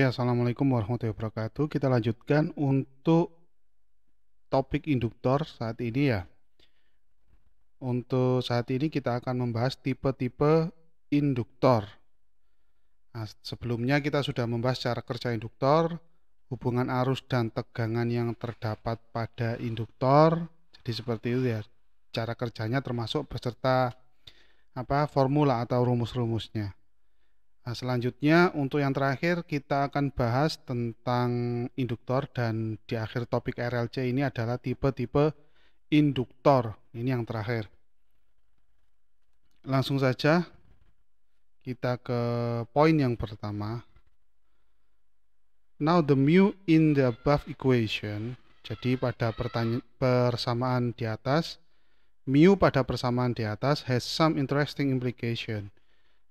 Oke, assalamualaikum warahmatullahi wabarakatuh. Kita lanjutkan untuk topik induktor saat ini ya. Untuk saat ini kita akan membahas tipe-tipe induktor. Nah, sebelumnya kita sudah membahas cara kerja induktor, hubungan arus dan tegangan yang terdapat pada induktor. Jadi seperti itu ya. Cara kerjanya termasuk beserta formula atau rumus-rumusnya. Nah, selanjutnya untuk yang terakhir kita akan bahas tentang induktor dan di akhir topik RLC ini adalah tipe-tipe induktor. Ini yang terakhir. Langsung saja kita ke poin yang pertama. Now the mu in the above equation. Jadi pada persamaan di atas, mu pada persamaan di atas has some interesting implication.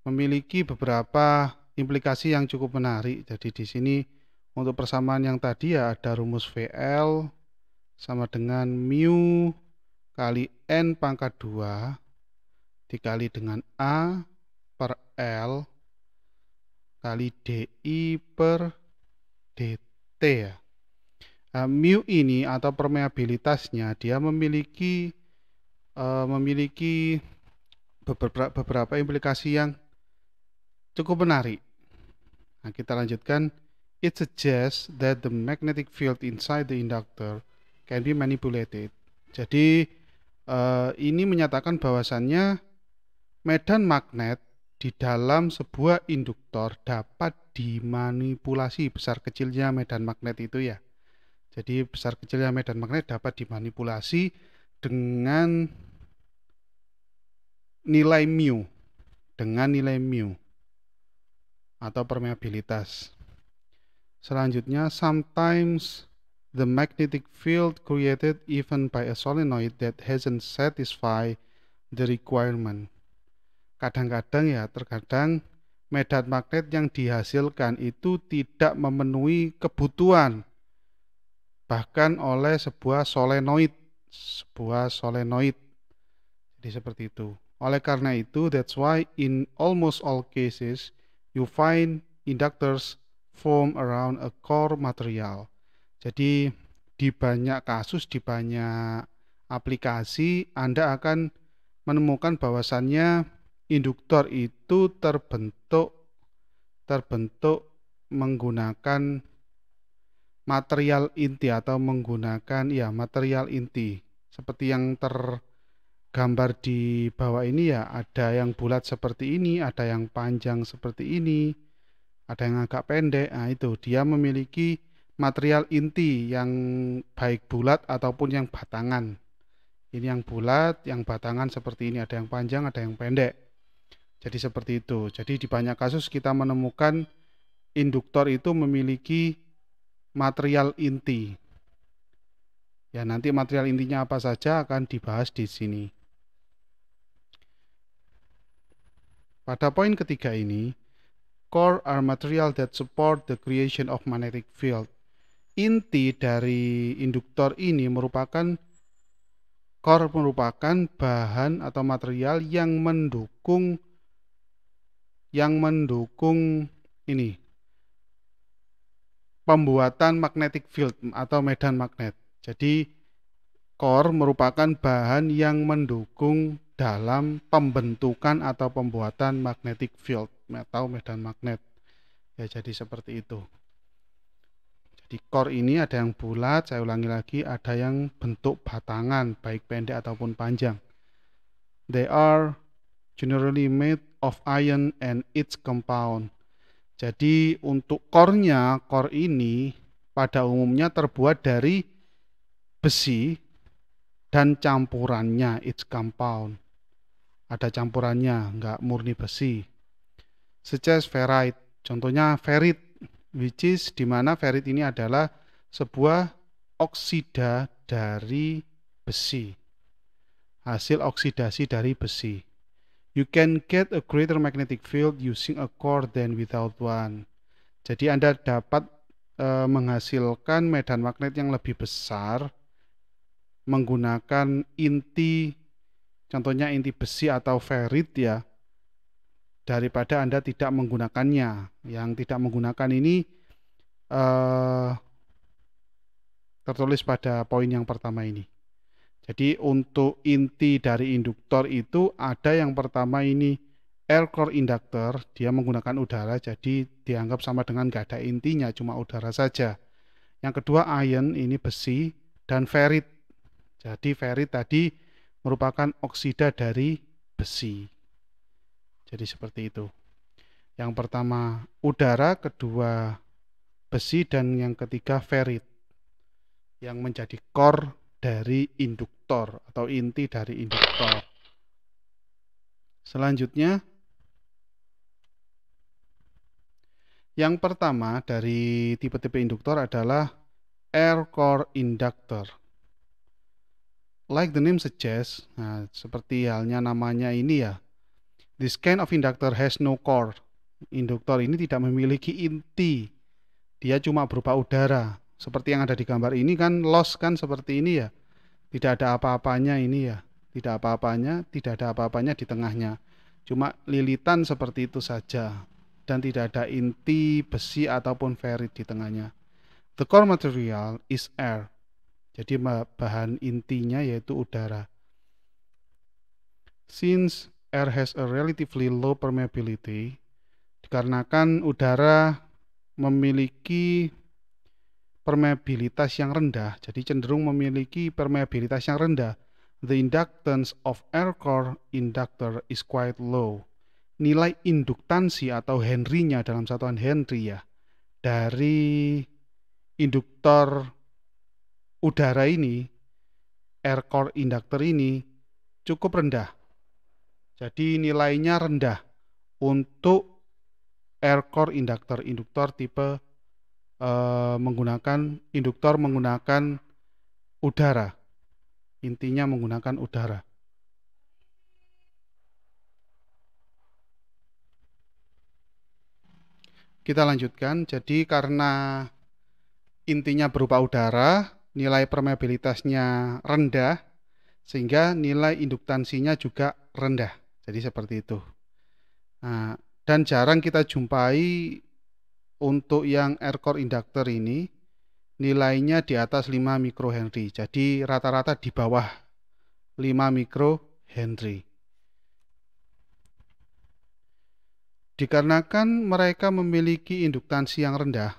Memiliki beberapa implikasi yang cukup menarik. Jadi di sini untuk persamaan yang tadi ya ada rumus VL sama dengan mu kali N pangkat 2 dikali dengan A per L kali DI per DT ya. Nah, mu ini atau permeabilitasnya dia memiliki beberapa implikasi yang cukup menarik. Nah, kita lanjutkan. It suggests that the magnetic field inside the inductor can be manipulated. Jadi ini menyatakan bahwasannya medan magnet di dalam sebuah induktor dapat dimanipulasi, besar kecilnya medan magnet itu ya. Jadi besar kecilnya medan magnet dapat dimanipulasi dengan nilai mu, atau permeabilitas. Selanjutnya, sometimes the magnetic field created even by a solenoid that hasn't satisfied the requirement. Terkadang medan magnet yang dihasilkan itu tidak memenuhi kebutuhan bahkan oleh sebuah solenoid. Jadi seperti itu. Oleh karena itu, that's why in almost all cases you find inductors form around a core material. Jadi di banyak kasus, di banyak aplikasi Anda akan menemukan bahwasannya induktor itu terbentuk menggunakan material inti atau menggunakan material inti seperti yang tergambar di bawah ini ya. Ada yang bulat seperti ini, ada yang panjang seperti ini, ada yang agak pendek. Nah, itu dia memiliki material inti yang baik bulat ataupun yang batangan. Ini yang bulat, yang batangan seperti ini, ada yang panjang, ada yang pendek. Jadi seperti itu. Jadi di banyak kasus kita menemukan induktor itu memiliki material inti. Ya, nanti material intinya apa saja akan dibahas di sini. Pada poin ketiga ini, core are material that support the creation of magnetic field. Inti dari induktor ini merupakan bahan atau material yang mendukung ini pembuatan magnetic field atau medan magnet. Jadi core merupakan bahan yang mendukung dalam pembentukan atau pembuatan magnetic field atau medan magnet. Ya, jadi seperti itu. Jadi core ini ada yang bulat, saya ulangi lagi, ada yang bentuk batangan, baik pendek ataupun panjang. They are generally made of iron and its compound. Jadi untuk core ini pada umumnya terbuat dari besi dan campurannya, its compound. Ada campurannya, enggak murni besi. Such as ferrite, contohnya ferrit, which is dimana ferrit ini adalah sebuah oksida dari besi, hasil oksidasi dari besi. You can get a greater magnetic field using a core than without one. Jadi Anda dapat menghasilkan medan magnet yang lebih besar menggunakan inti, contohnya inti besi atau ferrit ya, daripada Anda tidak menggunakannya. Yang tidak menggunakan ini eh, tertulis pada poin yang pertama ini. Jadi untuk inti dari induktor itu ada yang pertama ini air core inductor, dia menggunakan udara, jadi dianggap sama dengan gak ada intinya, cuma udara saja. Yang kedua ion, ini besi, dan ferrit. Jadi ferrit tadi merupakan oksida dari besi. Jadi seperti itu. Yang pertama udara, kedua besi, dan yang ketiga ferrit yang menjadi core dari induktor atau inti dari induktor. Selanjutnya, yang pertama dari tipe-tipe induktor adalah air core inductor. Like the name suggests, nah, seperti halnya namanya ini ya, this kind of inductor has no core. Induktor ini tidak memiliki inti, dia cuma berupa udara. Seperti yang ada di gambar ini kan, loss kan seperti ini ya, tidak ada apa-apanya ini ya, tidak ada apa-apanya di tengahnya, cuma lilitan seperti itu saja, dan tidak ada inti besi ataupun ferrit di tengahnya. The core material is air, jadi bahan intinya yaitu udara. Since air has a relatively low permeability, dikarenakan udara memiliki permeabilitas yang rendah, jadi cenderung memiliki permeabilitas yang rendah, the inductance of air core inductor is quite low. Nilai induktansi atau Henry-nya dalam satuan Henry ya, dari induktor udara ini, air core inductor ini cukup rendah. Jadi nilainya rendah untuk air core inductor, induktor tipe menggunakan udara, intinya menggunakan udara. Kita lanjutkan. Jadi karena intinya berupa udara, nilai permeabilitasnya rendah, sehingga nilai induktansinya juga rendah. Jadi seperti itu. Nah, dan jarang kita jumpai untuk yang air core inductor ini nilainya di atas 5 mikrohenry. Jadi rata-rata di bawah 5 mikrohenry. Dikarenakan mereka memiliki induktansi yang rendah,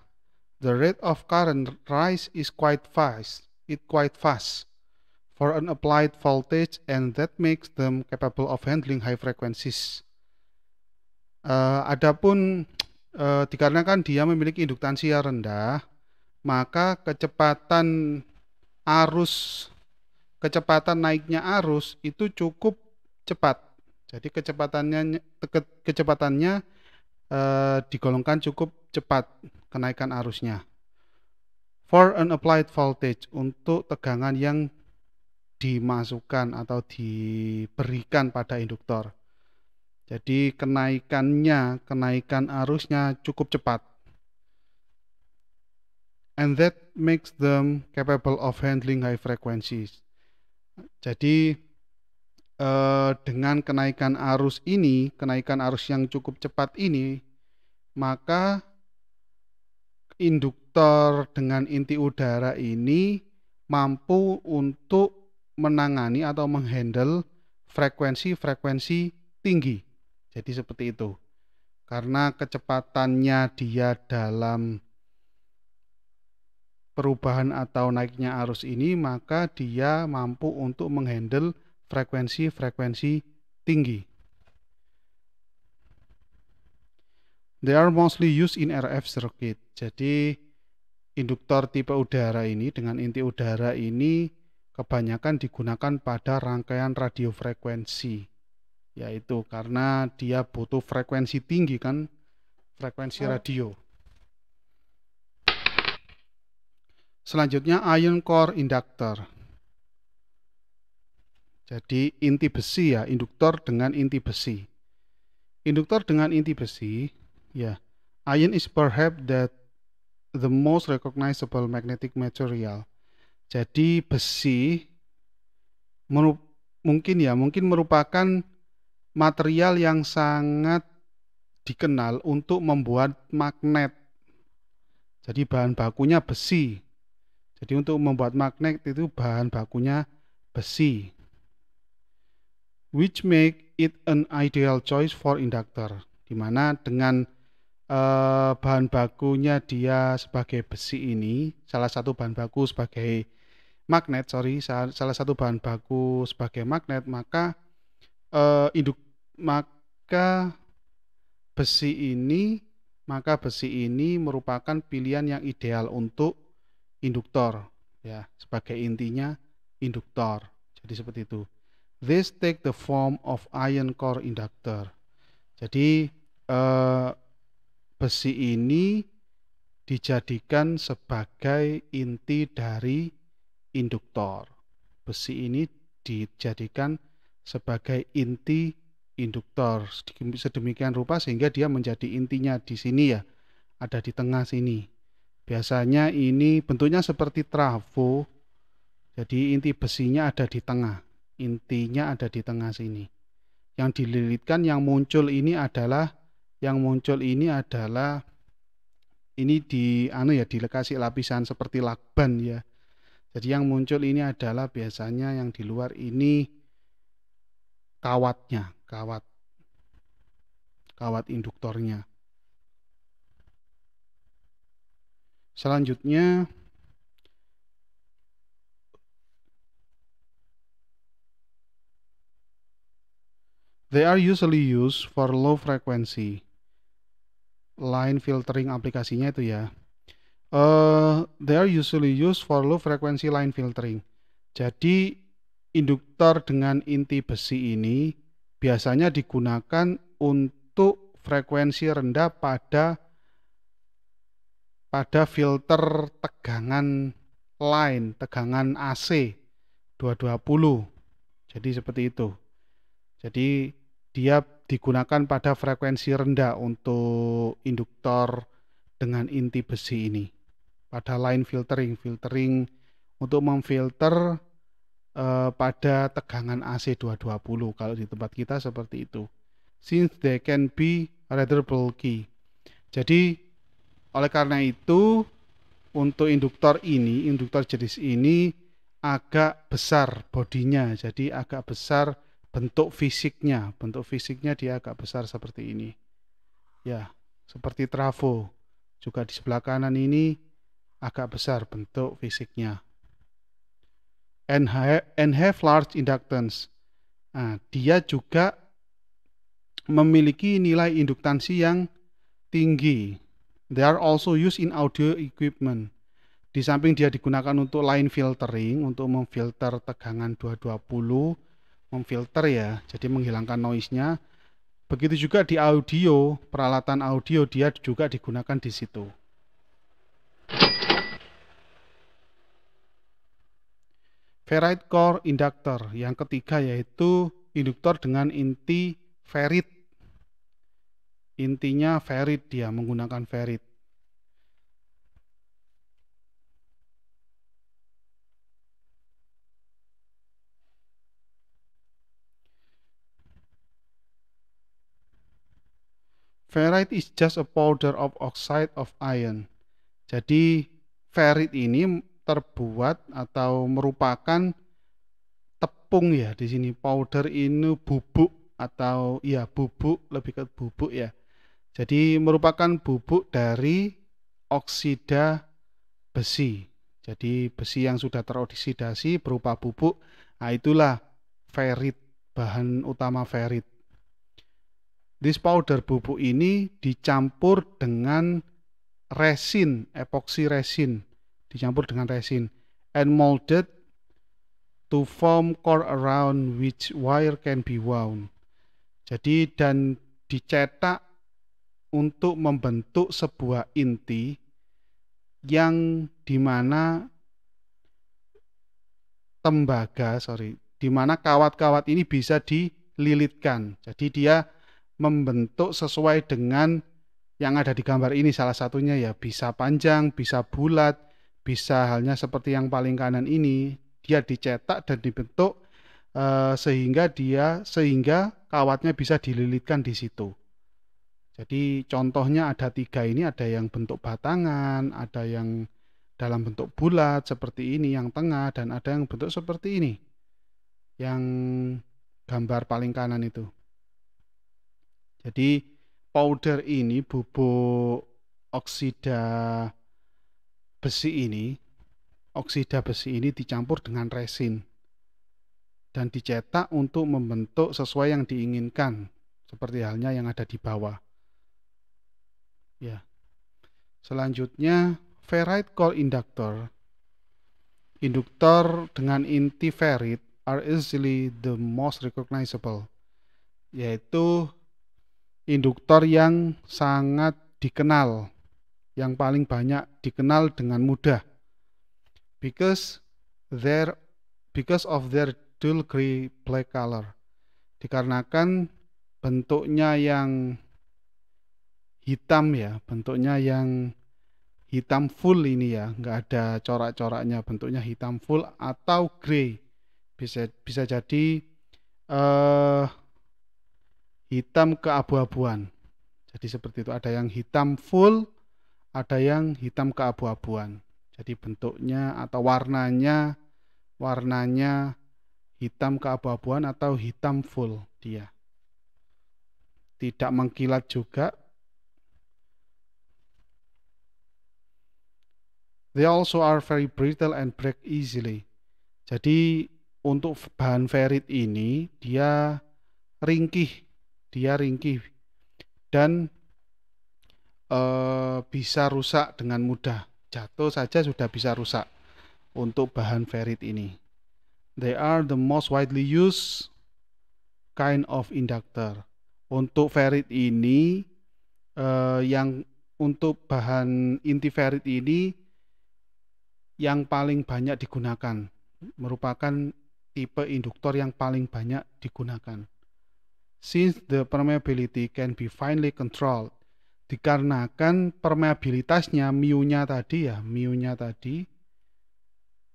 the rate of current rise is quite fast. For an applied voltage, and that makes them capable of handling high frequencies. Adapun dikarenakan dia memiliki induktansi yang rendah, maka kecepatan naiknya arus itu cukup cepat. Jadi kecepatannya digolongkan cukup cepat kenaikan arusnya. For an applied voltage, untuk tegangan yang dimasukkan atau diberikan pada induktor. Jadi kenaikan arusnya cukup cepat. And that makes them capable of handling high frequencies. Jadi dengan kenaikan arus yang cukup cepat ini, maka induktor dengan inti udara ini mampu untuk menangani atau menghandle frekuensi tinggi. Jadi seperti itu. Karena kecepatannya dia dalam perubahan atau naiknya arus ini, maka dia mampu untuk menghandle frekuensi tinggi. They are mostly used in RF circuit. Jadi induktor tipe udara ini dengan inti udara ini kebanyakan digunakan pada rangkaian radio frekuensi. Yaitu karena dia butuh frekuensi tinggi kan, frekuensi radio. Selanjutnya ion core inductor. Jadi inti besi ya, induktor dengan inti besi. Induktor dengan inti besi, ya, ion is perhaps the most recognizable magnetic material. Jadi besi mungkin merupakan material yang sangat dikenal untuk membuat magnet. Jadi bahan bakunya besi. Jadi untuk membuat magnet itu bahan bakunya besi. Which make it an ideal choice for inductor. Dimana dengan bahan bakunya dia sebagai besi ini, salah satu bahan baku sebagai magnet, salah satu bahan baku sebagai magnet, maka maka besi ini merupakan pilihan yang ideal untuk induktor, ya, sebagai intinya induktor. Jadi seperti itu. This take the form of iron core inductor. Jadi besi ini dijadikan sebagai inti dari induktor. Besi ini dijadikan sebagai inti induktor sedemikian rupa sehingga dia menjadi intinya di sini, ya, ada di tengah sini. Biasanya ini bentuknya seperti trafo. Jadi inti besinya ada di tengah. Intinya ada di tengah sini. Yang dililitkan yang muncul ini adalah ini dilekasi lapisan seperti lakban, ya. Jadi yang muncul ini adalah biasanya yang di luar ini kawatnya, kawat induktornya. Selanjutnya they are usually used for low frequency line filtering, aplikasinya itu, ya. They are usually used for low frequency line filtering. Jadi induktor dengan inti besi ini biasanya digunakan untuk frekuensi rendah pada filter tegangan line, tegangan AC 220. Jadi seperti itu. Jadi dia digunakan pada frekuensi rendah untuk induktor dengan inti besi ini. Pada line filtering untuk memfilter pada tegangan AC 220 kalau di tempat kita seperti itu. Since they can be rather bulky. Jadi oleh karena itu untuk induktor jenis ini agak besar bodinya, jadi agak besar bentuk fisiknya dia agak besar seperti ini, ya, seperti trafo. Juga di sebelah kanan ini agak besar bentuk fisiknya. And have large inductance. Nah, dia juga memiliki nilai induktansi yang tinggi. They are also used in audio equipment. Di samping dia digunakan untuk line filtering, untuk memfilter tegangan 220, memfilter, ya, jadi menghilangkan noise-nya. Begitu juga di audio, peralatan audio dia juga digunakan di situ. Ferrite core inductor, yang ketiga yaitu induktor dengan inti ferrite. Intinya ferrite, dia menggunakan ferrite. Ferrite is just a powder of oxide of iron. Jadi ferrite ini terbuat atau merupakan tepung, ya, di sini. Powder ini bubuk atau, ya, bubuk, lebih ke bubuk, ya. Jadi merupakan bubuk dari oksida besi. Jadi besi yang sudah teroksidasi berupa bubuk. Nah, itulah ferrite, bahan utama ferrite. This powder bubuk ini dicampur dengan resin, epoxy resin, and molded to form core around which wire can be wound. Jadi dan dicetak untuk membentuk sebuah inti yang dimana kawat-kawat ini bisa dililitkan. Jadi dia membentuk sesuai dengan yang ada di gambar ini, salah satunya, ya, bisa panjang, bisa bulat, bisa halnya seperti yang paling kanan ini, dia dicetak dan dibentuk sehingga kawatnya bisa dililitkan di situ. Jadi contohnya ada 3 ini, ada yang bentuk batangan, ada yang dalam bentuk bulat seperti ini yang tengah, dan ada yang bentuk seperti ini yang gambar paling kanan itu. Jadi powder ini, bubuk oksida besi ini, dicampur dengan resin dan dicetak untuk membentuk sesuai yang diinginkan, seperti halnya yang ada di bawah. Ya. Selanjutnya, ferrite core inductor. Induktor dengan inti ferrite are easily the most recognizable, yaitu induktor yang sangat dikenal, yang paling banyak dikenal dengan mudah, because of their dull gray black color, dikarenakan bentuknya yang hitam ya, bentuknya yang hitam full ini ya, nggak ada corak-coraknya, bentuknya hitam full atau grey, bisa jadi hitam keabu-abuan. Jadi seperti itu, ada yang hitam full, ada yang hitam keabu-abuan. Jadi bentuknya atau warnanya hitam keabu-abuan atau hitam full dia. Tidak mengkilat juga. They also are very brittle and break easily. Jadi untuk bahan ferrit ini dia ringkih dan bisa rusak dengan mudah. Jatuh saja sudah bisa rusak untuk bahan ferrit ini. They are the most widely used kind of inductor. Untuk ferrit ini yang untuk bahan inti ferrit ini yang paling banyak digunakan, merupakan tipe induktor yang paling banyak digunakan. Since the permeability can be finely controlled, dikarenakan permeabilitasnya mu-nya tadi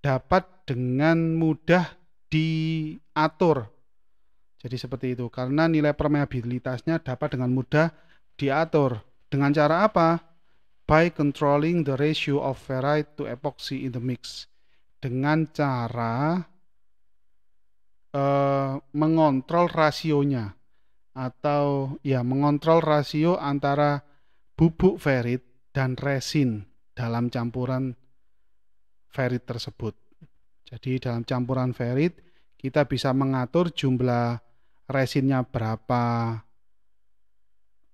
dapat dengan mudah diatur. Jadi seperti itu, karena nilai permeabilitasnya dapat dengan mudah diatur. Dengan cara apa? By controlling the ratio of ferrite to epoxy in the mix. Dengan cara mengontrol rasionya, atau ya mengontrol rasio antara bubuk ferrit dan resin dalam campuran ferrit tersebut. Jadi dalam campuran ferrit kita bisa mengatur jumlah resinnya berapa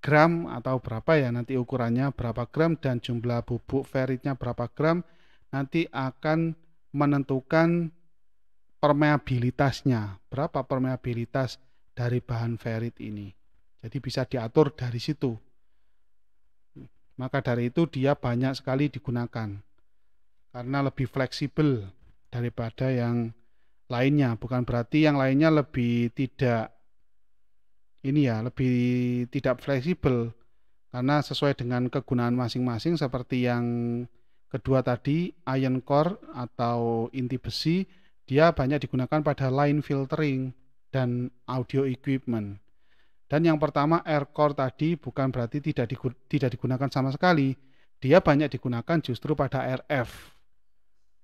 gram atau berapa ya, nanti ukurannya berapa gram, dan jumlah bubuk ferritnya berapa gram, nanti akan menentukan permeabilitasnya, berapa permeabilitas dari bahan ferrit ini. Jadi bisa diatur dari situ. Maka dari itu dia banyak sekali digunakan karena lebih fleksibel daripada yang lainnya. Bukan berarti yang lainnya lebih tidak lebih tidak fleksibel, karena sesuai dengan kegunaan masing-masing. Seperti yang kedua tadi, iron core atau inti besi, dia banyak digunakan pada line filtering dan audio equipment. Dan yang pertama air core tadi bukan berarti tidak digunakan sama sekali, dia banyak digunakan justru pada RF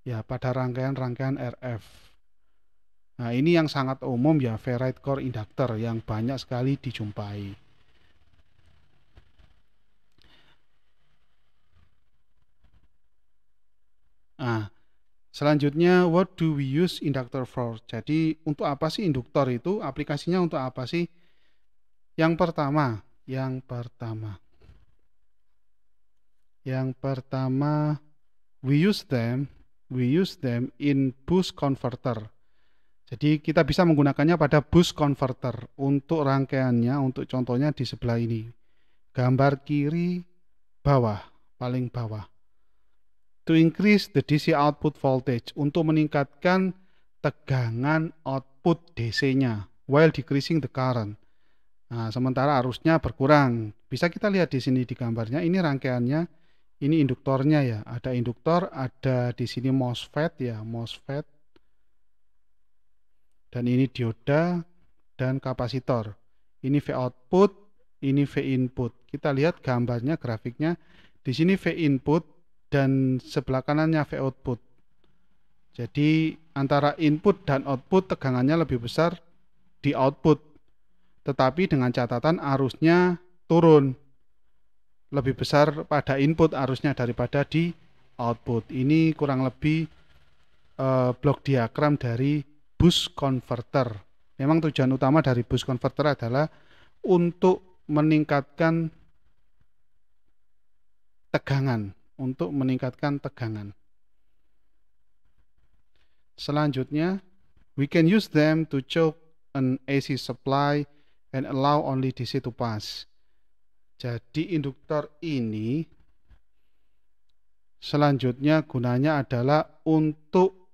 ya, pada rangkaian RF. Nah, ini yang sangat umum ya, ferrite core inductor yang banyak sekali dijumpai. Nah, selanjutnya, what do we use inductor for? Jadi, untuk apa sih induktor itu? Aplikasinya untuk apa sih? Yang pertama, we use them in boost converter. Jadi kita bisa menggunakannya pada boost converter. Untuk rangkaiannya, untuk contohnya di sebelah ini, gambar kiri bawah, paling bawah. To increase the DC output voltage, untuk meningkatkan tegangan output DC-nya, while decreasing the current. Nah, sementara arusnya berkurang. Bisa kita lihat di sini di gambarnya, ini rangkaiannya, ini induktornya ya. Ada induktor, ada di sini MOSFET ya, MOSFET. Dan ini dioda dan kapasitor. Ini V output, ini V input. Kita lihat gambarnya, grafiknya. Di sini V input dan sebelah kanannya V output. Jadi antara input dan output tegangannya lebih besar di output. Tetapi dengan catatan arusnya turun. Lebih besar pada input arusnya daripada di output. Ini kurang lebih blok diagram dari boost converter. Memang tujuan utama dari boost converter adalah untuk meningkatkan tegangan, Selanjutnya, we can use them to choke an AC supply and allow only DC to pass. Jadi induktor ini selanjutnya gunanya adalah untuk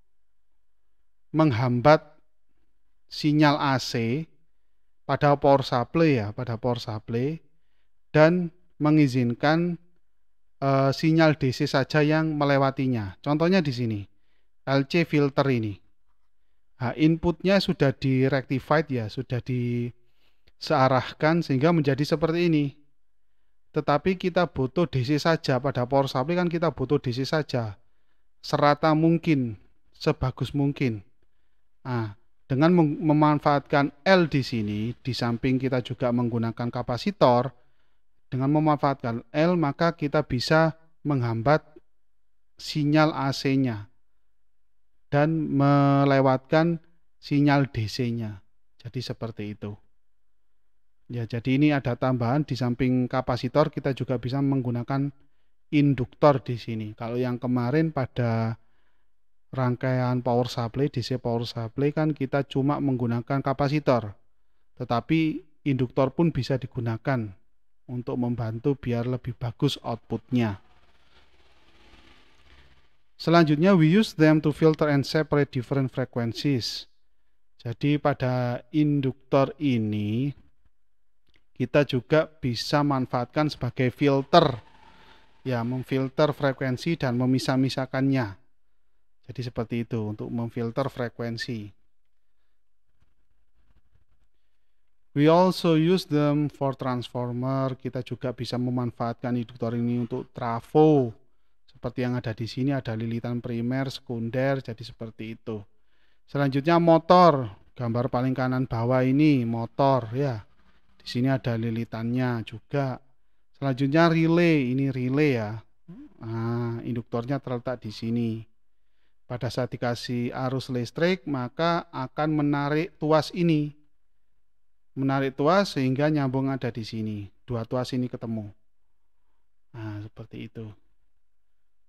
menghambat sinyal AC pada power supply dan mengizinkan sinyal DC saja yang melewatinya. Contohnya di sini, LC filter ini. Nah, inputnya sudah directified ya, sudah disearahkan sehingga menjadi seperti ini. Tetapi kita butuh DC saja, pada power supply kan kita butuh DC saja, serata mungkin, sebagus mungkin. Nah, dengan memanfaatkan L di sini, di samping kita juga menggunakan kapasitor, dengan memanfaatkan L maka kita bisa menghambat sinyal AC-nya dan melewatkan sinyal DC-nya. Jadi seperti itu. Ya, jadi ini ada tambahan di samping kapasitor kita juga bisa menggunakan induktor di sini. Kalau yang kemarin pada rangkaian power supply, DC power supply kan kita cuma menggunakan kapasitor. Tetapi induktor pun bisa digunakan untuk membantu biar lebih bagus outputnya. Selanjutnya, we use them to filter and separate different frequencies. Jadi pada induktor ini kita juga bisa manfaatkan sebagai filter, ya, memfilter frekuensi dan memisah-misahkannya. Jadi seperti itu untuk memfilter frekuensi. We also use them for transformer. Kita juga bisa memanfaatkan induktor ini untuk trafo. Seperti yang ada di sini, ada lilitan primer, sekunder, jadi seperti itu. Selanjutnya motor, gambar paling kanan bawah ini motor ya. Di sini ada lilitannya juga. Selanjutnya relay, ini relay ya. Nah, induktornya terletak di sini. Pada saat dikasih arus listrik, maka akan menarik tuas ini. Menarik tuas sehingga nyambung ada di sini. Dua tuas ini ketemu. Nah, seperti itu.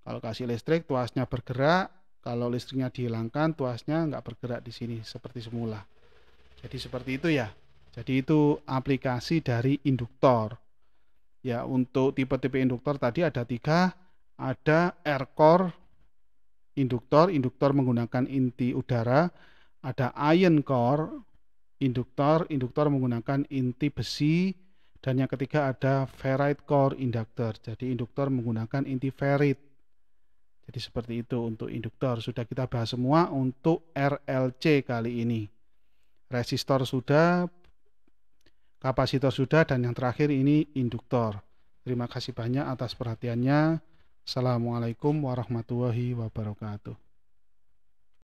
Kalau kasih listrik, tuasnya bergerak. Kalau listriknya dihilangkan, tuasnya nggak bergerak di sini seperti semula. Jadi seperti itu ya. Jadi itu aplikasi dari induktor. Ya, untuk tipe-tipe induktor tadi ada 3. Ada air core induktor menggunakan inti udara. Ada iron core induktor menggunakan inti besi. Dan yang ketiga ada ferrite core induktor. Jadi induktor menggunakan inti ferrite. Jadi seperti itu untuk induktor. Sudah kita bahas semua untuk RLC kali ini. Resistor sudah, kapasitor sudah, dan yang terakhir ini induktor. Terima kasih banyak atas perhatiannya. Assalamualaikum warahmatullahi wabarakatuh.